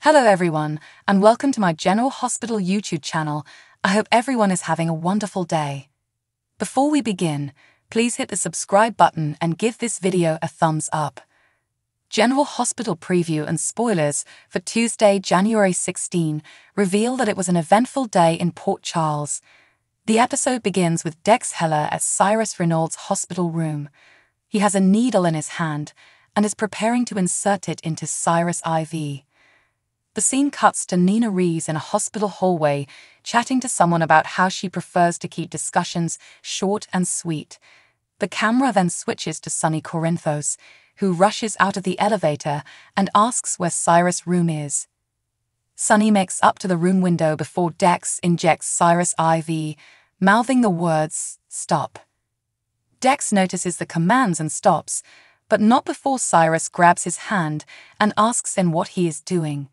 Hello everyone, and welcome to my General Hospital YouTube channel. I hope everyone is having a wonderful day. Before we begin, please hit the subscribe button and give this video a thumbs up. General Hospital preview and spoilers for Tuesday, January 16 reveal that it was an eventful day in Port Charles. The episode begins with Dex Heller at Cyrus Renaud's hospital room. He has a needle in his hand and is preparing to insert it into Cyrus' IV. The scene cuts to Nina Reeves in a hospital hallway, chatting to someone about how she prefers to keep discussions short and sweet. The camera then switches to Sonny Corinthos, who rushes out of the elevator and asks where Cyrus' room is. Sonny makes up to the room window before Dex injects Cyrus' IV, mouthing the words, "Stop." Dex notices the commands and stops, but not before Cyrus grabs his hand and asks him what he is doing.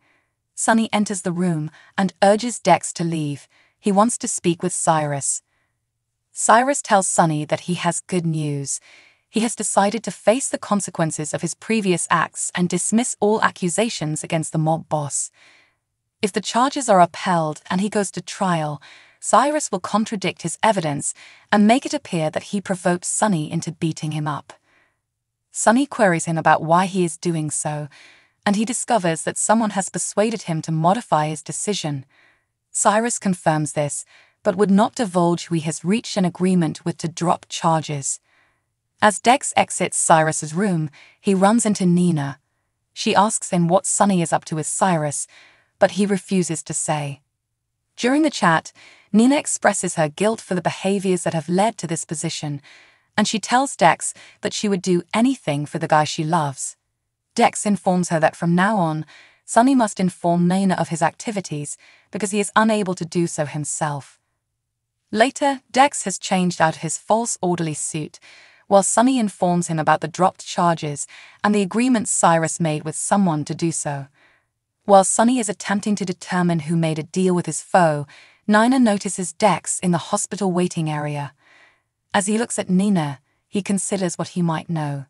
Sonny enters the room and urges Dex to leave. He wants to speak with Cyrus. Cyrus tells Sonny that he has good news. He has decided to face the consequences of his previous acts and dismiss all accusations against the mob boss. If the charges are upheld and he goes to trial, Cyrus will contradict his evidence and make it appear that he provoked Sonny into beating him up. Sonny queries him about why he is doing so, and he discovers that someone has persuaded him to modify his decision. Cyrus confirms this, but would not divulge who he has reached an agreement with to drop charges. As Dex exits Cyrus's room, he runs into Nina. She asks him what Sonny is up to with Cyrus, but he refuses to say. During the chat, Nina expresses her guilt for the behaviors that have led to this position, and she tells Dex that she would do anything for the guy she loves. Dex informs her that from now on, Sonny must inform Nina of his activities because he is unable to do so himself. Later, Dex has changed out of his false orderly suit, while Sonny informs him about the dropped charges and the agreement Cyrus made with someone to do so. While Sonny is attempting to determine who made a deal with his foe, Nina notices Dex in the hospital waiting area. As he looks at Nina, he considers what he might know.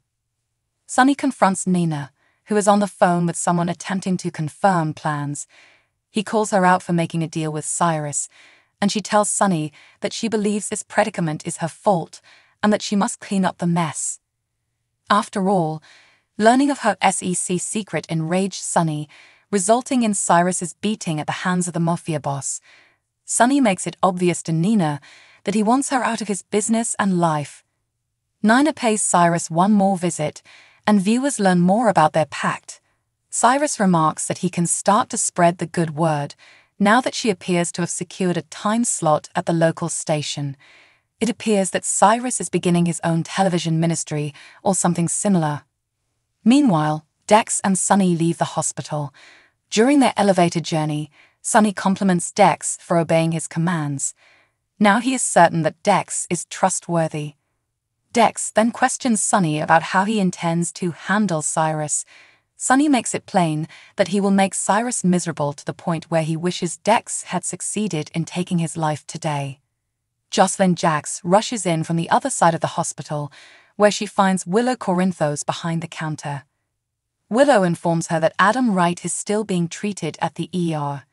Sonny confronts Nina, who is on the phone with someone attempting to confirm plans. He calls her out for making a deal with Cyrus, and she tells Sonny that she believes this predicament is her fault and that she must clean up the mess. After all, learning of her SEC secret enraged Sonny, resulting in Cyrus's beating at the hands of the mafia boss. Sonny makes it obvious to Nina that he wants her out of his business and life. Nina pays Cyrus one more visit, and viewers learn more about their pact. Cyrus remarks that he can start to spread the good word, now that she appears to have secured a time slot at the local station. It appears that Cyrus is beginning his own television ministry, or something similar. Meanwhile, Dex and Sonny leave the hospital. During their elevator journey, Sonny compliments Dex for obeying his commands. Now he is certain that Dex is trustworthy. Dex then questions Sonny about how he intends to handle Cyrus. Sonny makes it plain that he will make Cyrus miserable to the point where he wishes Dex had succeeded in taking his life today. Jocelyn Jax rushes in from the other side of the hospital, where she finds Willow Corinthos behind the counter. Willow informs her that Adam Wright is still being treated at the ER.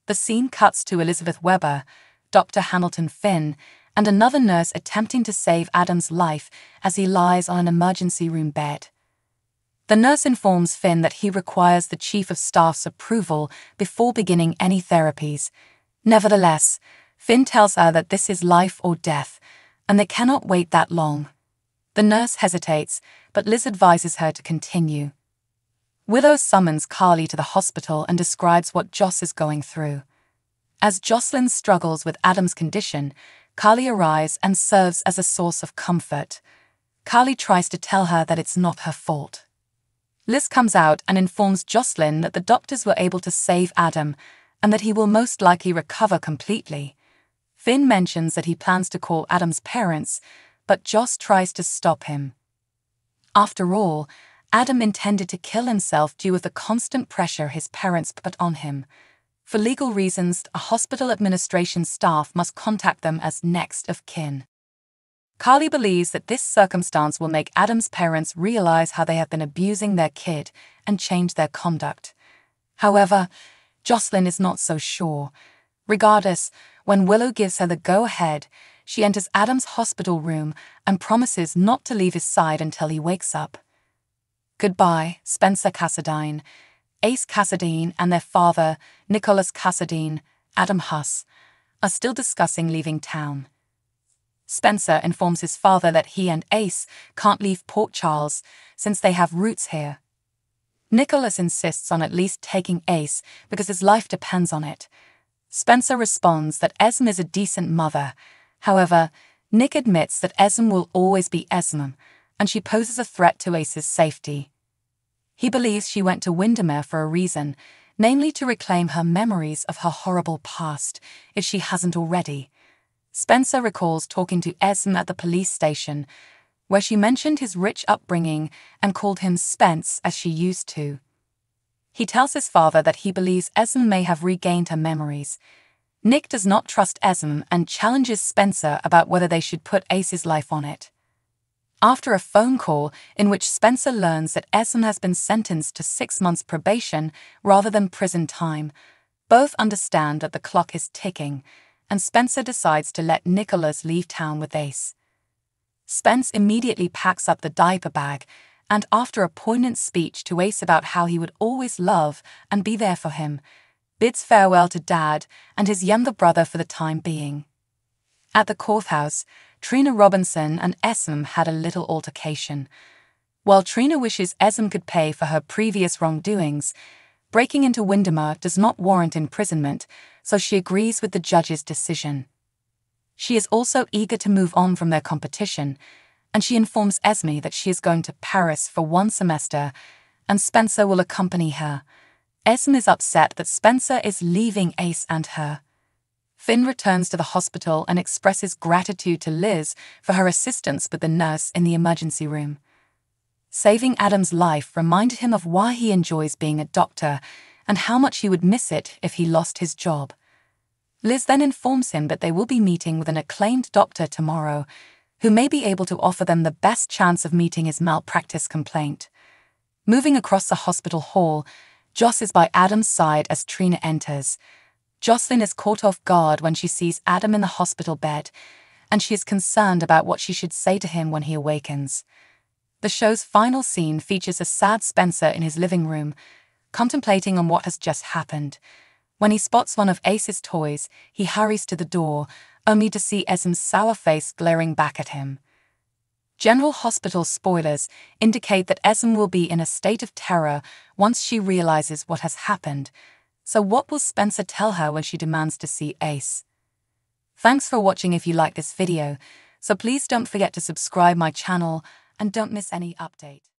The scene cuts to Elizabeth Weber, Dr. Hamilton Finn, and another nurse attempting to save Adam's life as he lies on an emergency room bed. The nurse informs Finn that he requires the Chief of Staff's approval before beginning any therapies. Nevertheless, Finn tells her that this is life or death, and they cannot wait that long. The nurse hesitates, but Liz advises her to continue. Willow summons Carly to the hospital and describes what Joss is going through. As Jocelyn struggles with Adam's condition, Carly arrives and serves as a source of comfort. Carly tries to tell her that it's not her fault. Liz comes out and informs Jocelyn that the doctors were able to save Adam and that he will most likely recover completely. Finn mentions that he plans to call Adam's parents, but Joss tries to stop him. After all, Adam intended to kill himself due to the constant pressure his parents put on him. For legal reasons, a hospital administration staff must contact them as next of kin. Carly believes that this circumstance will make Adam's parents realize how they have been abusing their kid and change their conduct. However, Jocelyn is not so sure. Regardless, when Willow gives her the go-ahead, she enters Adam's hospital room and promises not to leave his side until he wakes up. Goodbye, Spencer Cassadine. Ace Cassadine and their father, Nicholas Cassadine, Adam Huss, are still discussing leaving town. Spencer informs his father that he and Ace can't leave Port Charles since they have roots here. Nicholas insists on at least taking Ace because his life depends on it. Spencer responds that Esme is a decent mother. However, Nick admits that Esme will always be Esme, and she poses a threat to Ace's safety. He believes she went to Windermere for a reason, namely to reclaim her memories of her horrible past, if she hasn't already. Spencer recalls talking to Esme at the police station, where she mentioned his rich upbringing and called him Spence as she used to. He tells his father that he believes Esme may have regained her memories. Nick does not trust Esme and challenges Spencer about whether they should put Ace's life on it. After a phone call in which Spencer learns that Esme has been sentenced to 6 months probation rather than prison time, both understand that the clock is ticking, and Spencer decides to let Nicholas leave town with Ace. Spence immediately packs up the diaper bag and, after a poignant speech to Ace about how he would always love and be there for him, bids farewell to Dad and his younger brother for the time being. At the courthouse, Trina Robinson and Esme had a little altercation. While Trina wishes Esme could pay for her previous wrongdoings, breaking into Windermere does not warrant imprisonment, so she agrees with the judge's decision. She is also eager to move on from their competition, and she informs Esme that she is going to Paris for 1 semester, and Spencer will accompany her. Esme is upset that Spencer is leaving Ace and her. Finn returns to the hospital and expresses gratitude to Liz for her assistance with the nurse in the emergency room. Saving Adam's life reminded him of why he enjoys being a doctor and how much he would miss it if he lost his job. Liz then informs him that they will be meeting with an acclaimed doctor tomorrow, who may be able to offer them the best chance of meeting his malpractice complaint. Moving across the hospital hall, Joss is by Adam's side as Trina enters. Jocelyn is caught off guard when she sees Adam in the hospital bed, and she is concerned about what she should say to him when he awakens. The show's final scene features a sad Spencer in his living room, contemplating on what has just happened. When he spots one of Ace's toys, he hurries to the door, only to see Esme's sour face glaring back at him. General Hospital spoilers indicate that Esme will be in a state of terror once she realizes what has happened. So what will Spencer tell her when she demands to see Ace? Thanks for watching. If you like this video, so please don't forget to subscribe my channel and don't miss any update.